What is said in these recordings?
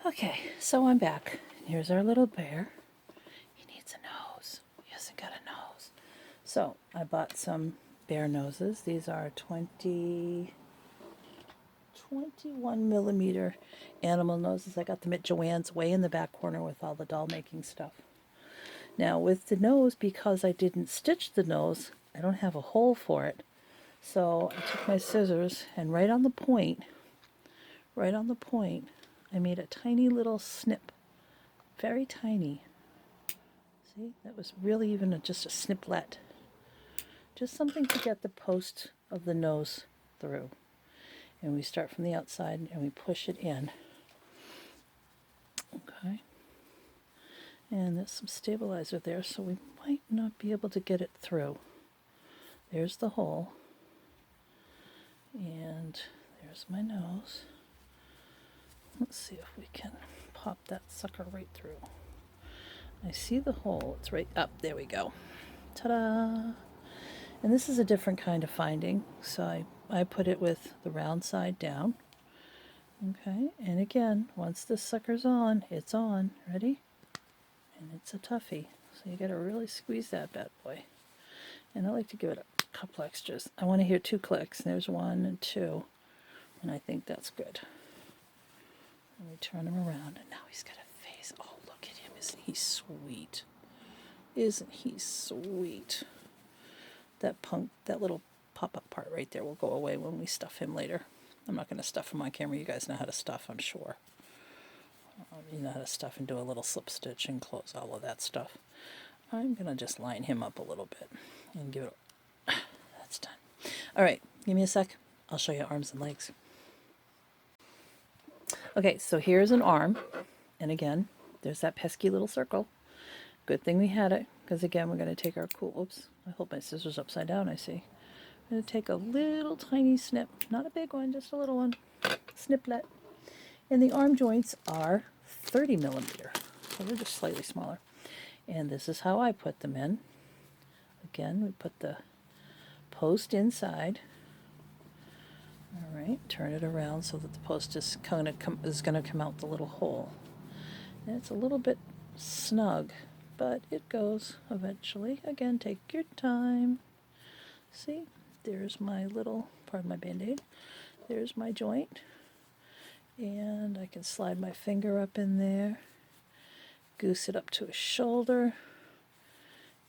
Okay, so I'm back. Here's our little bear. He needs a nose. He hasn't got a nose. So I bought some bear noses. These are 21 millimeter animal noses. I got them at Joann's way in the back corner with all the doll making stuff. Now with the nose, because I didn't stitch the nose, I don't have a hole for it. So I took my scissors and right on the point, I made a tiny little snip. Very tiny. See, that was really even just a sniplet. Just something to get the post of the nose through. And we start from the outside and we push it in. Okay. And there's some stabilizer there, so we might not be able to get it through. There's the hole. And there's my nose. Let's see if we can pop that sucker right through. I see the hole. It's right up. There we go. Ta-da! And this is a different kind of finding. So I put it with the round side down. Okay, and again, once this sucker's on, it's on. Ready? And it's a toughie. So you gotta really squeeze that bad boy. And I like to give it a couple extras. I want to hear 2 clicks. There's 1 and 2. And I think that's good. Let me turn him around, and now he's got a face. Oh, look at him. Isn't he sweet? Isn't he sweet? That little pop-up part right there will go away when we stuff him later. I'm not going to stuff him on camera. You guys know how to stuff, I'm sure. You know how to stuff and do a little slip stitch and close all of that stuff. I'm going to just line him up a little bit and give it a... That's done. All right, give me a sec. I'll show you arms and legs. Okay, so here's an arm. And again, there's that pesky little circle. Good thing we had it, because again, we're going to take our oops, I hold my scissors upside down, I see. I'm going to take a little tiny snip, not a big one, just a little one, sniplet. And the arm joints are 30 millimeter, so they're just slightly smaller. And this is how I put them in. Again, we put the post inside. All right, turn it around so that the post is going to come out the little hole. And it's a little bit snug, but it goes eventually. Again, take your time. See, there's my little, pardon my band-aid, there's my joint. And I can slide my finger up in there, goose it up to his shoulder,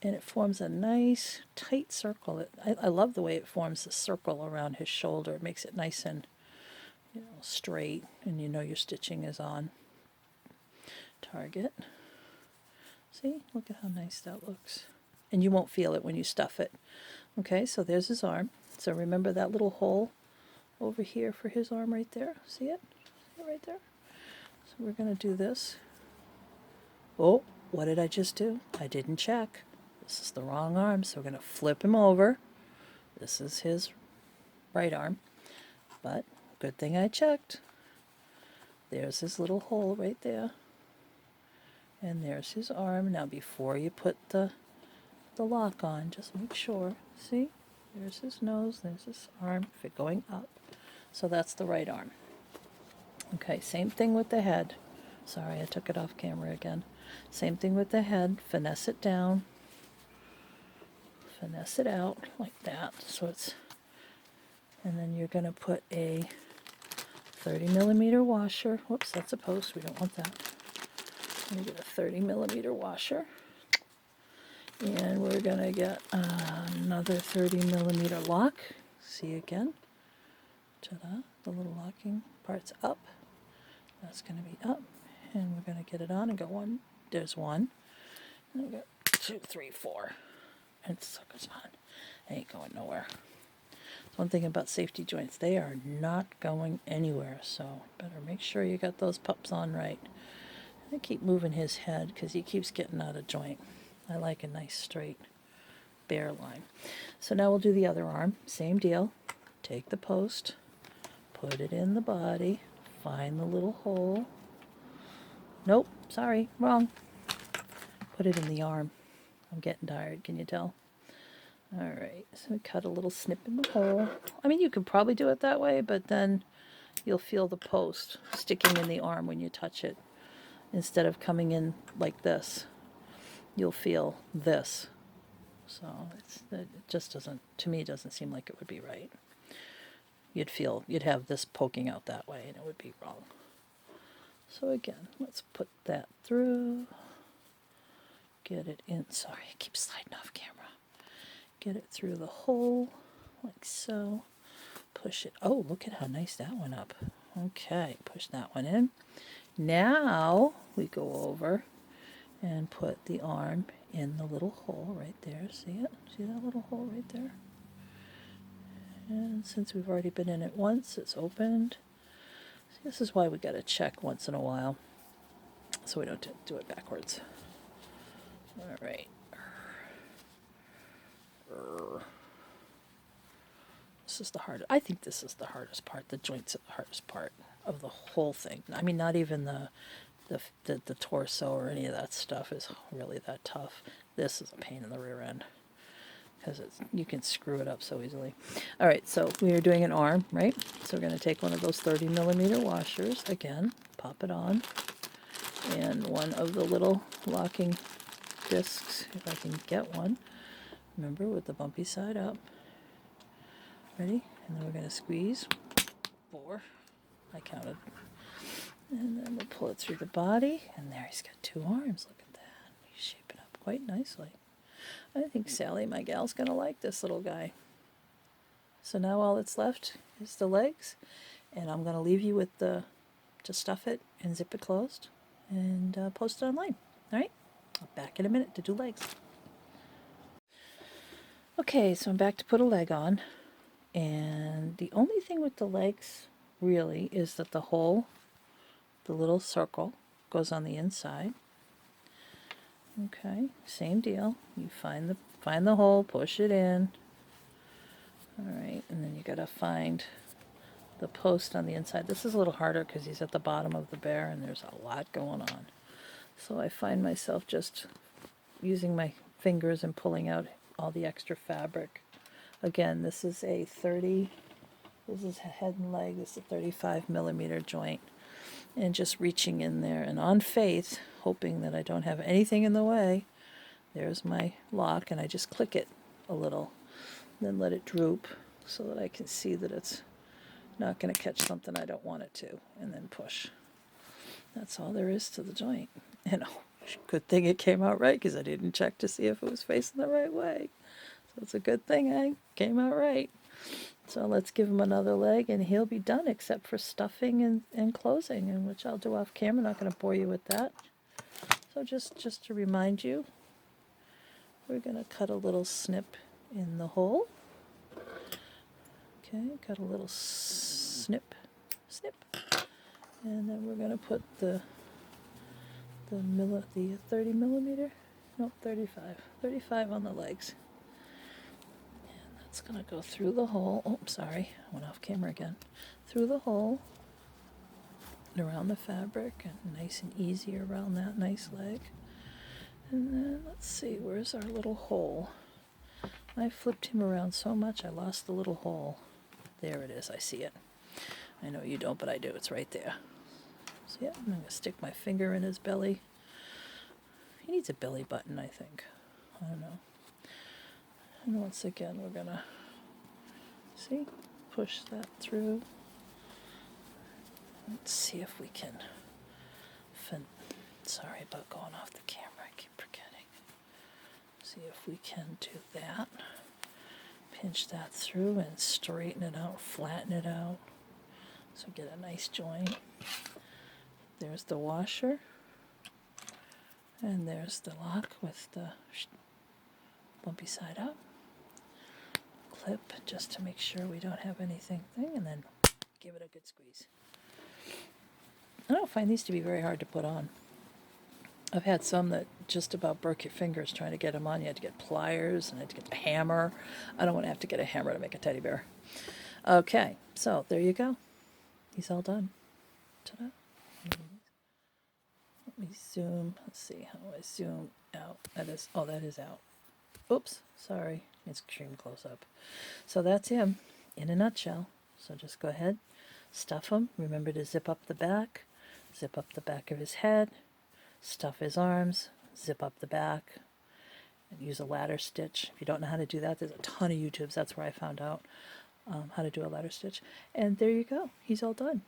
and it forms a nice tight circle. I love the way it forms a circle around his shoulder. It makes it nice and straight, and you know your stitching is on target. See, look at how nice that looks. And you won't feel it when you stuff it. Okay, so there's his arm. So remember that little hole over here for his arm right there? See it? See it right there? So we're going to do this. Oh, what did I just do? I didn't check. This is the wrong arm, so we're going to flip him over. This is his right arm. But good thing I checked. There's his little hole right there. And there's his arm. Now before you put the lock on, just make sure. See? There's his nose, there's his arm, if it going up. So that's the right arm. Okay, same thing with the head. Sorry, I took it off camera again. Same thing with the head. Finesse it down. Finesse it out like that. So it's, and then you're going to put a 30 millimeter washer. Whoops, that's a post. We don't want that. We get a 30 millimeter washer. And we're going to get another 30 millimeter lock. See again. Ta-da. The little locking part's up. That's going to be up. And we're going to get it on and go 1. There's 1. And we got 2, 3, 4. And it suckers on. Ain't going nowhere. One thing about safety joints, they are not going anywhere. So better make sure you got those pups on right. I keep moving his head because he keeps getting out of joint. I like a nice straight bear line. So now we'll do the other arm. Same deal. Take the post, put it in the body, find the little hole. Nope, sorry, wrong. Put it in the arm. I'm getting tired, can you tell? All right, so we cut a little snip in the hole. I mean, you could probably do it that way, but then you'll feel the post sticking in the arm when you touch it. Instead of coming in like this, you'll feel this. So it just doesn't, to me, it doesn't seem like it would be right. You'd have this poking out that way and it would be wrong. So again, let's put that through. Get it in, sorry, I keep sliding off camera. Get it through the hole, like so. Push it, oh, look at how nice that went up. Okay, push that one in. Now we go over and put the arm in the little hole right there. See it? See that little hole right there? And since we've already been in it once, it's opened. See, this is why we got to check once in a while so we don't do it backwards. All right. This is the hardest. I think this is the hardest part. The joints are the hardest part of the whole thing. I mean, not even the torso or any of that stuff is really that tough. This is a pain in the rear end because you can screw it up so easily. All right, so we are doing an arm, right? So we're going to take one of those 30mm washers again, pop it on, and one of the little locking discs, if I can get one. Remember, with the bumpy side up. Ready? And then we're going to squeeze 4. I counted. And then we'll pull it through the body. And there, he's got 2 arms. Look at that. He's shaping up quite nicely. I think Sally, my gal's going to like this little guy. So now all that's left is the legs. And I'm going to leave you with just stuff it and zip it closed and post it online. All right? I'll be back in a minute to do legs. Okay, so I'm back to put a leg on. And the only thing with the legs really is that the hole, the little circle, goes on the inside. Okay, same deal. You find the hole, push it in. All right, and then you gotta find the post on the inside. This is a little harder because he's at the bottom of the bear and there's a lot going on. So I find myself just using my fingers and pulling out all the extra fabric. Again, this is a this is head and leg, this is a 35mm joint. And just reaching in there and on faith, hoping that I don't have anything in the way. There's my lock and I just click it a little, then let it droop so that I can see that it's not going to catch something I don't want it to, and then push. That's all there is to the joint. And good thing it came out right because I didn't check to see if it was facing the right way. So it's a good thing I came out right. So let's give him another leg and he'll be done except for stuffing and closing, and which I'll do off camera. Not going to bore you with that. So just to remind you, we're going to cut a little snip in the hole. Okay, cut a little snip. And then we're going to put the 30mm, nope, 35 on the legs. It's going to go through the hole. Oh, sorry, I went off camera again. Through the hole and around the fabric, and nice and easy around that nice leg. And then let's see, where's our little hole? I flipped him around so much I lost the little hole. There it is, I see it. I know you don't, but I do. It's right there. So yeah, I'm going to stick my finger in his belly. He needs a belly button, I think. I don't know. And once again, we're going to, see, push that through. Let's see if we can, sorry about going off the camera, I keep forgetting. See if we can do that. Pinch that through and straighten it out, flatten it out. So get a nice joint. There's the washer. And there's the lock with the bumpy side up. Clip just to make sure we don't have anything, and then give it a good squeeze. I don't find these to be very hard to put on. I've had some that just about broke your fingers trying to get them on. You had to get pliers and had to get a hammer. I don't want to have to get a hammer to make a teddy bear. Okay, so there you go. He's all done. Ta-da. Let me zoom. Let's see, how do I zoom out? That is out. Oops, sorry. It's extreme close up. So that's him in a nutshell. So just go ahead, Stuff him. Remember to zip up the back of his head, stuff his arms, zip up the back, and use a ladder stitch. If you don't know how to do that, there's a ton of YouTubes. That's where I found out how to do a ladder stitch. And there you go. He's all done.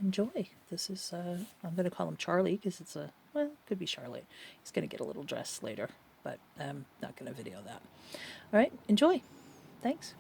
Enjoy. This is, I'm going to call him Charlie because it's well, it could be Charlotte. He's going to get a little dress later, but I'm not going to video that. All right, enjoy. Thanks.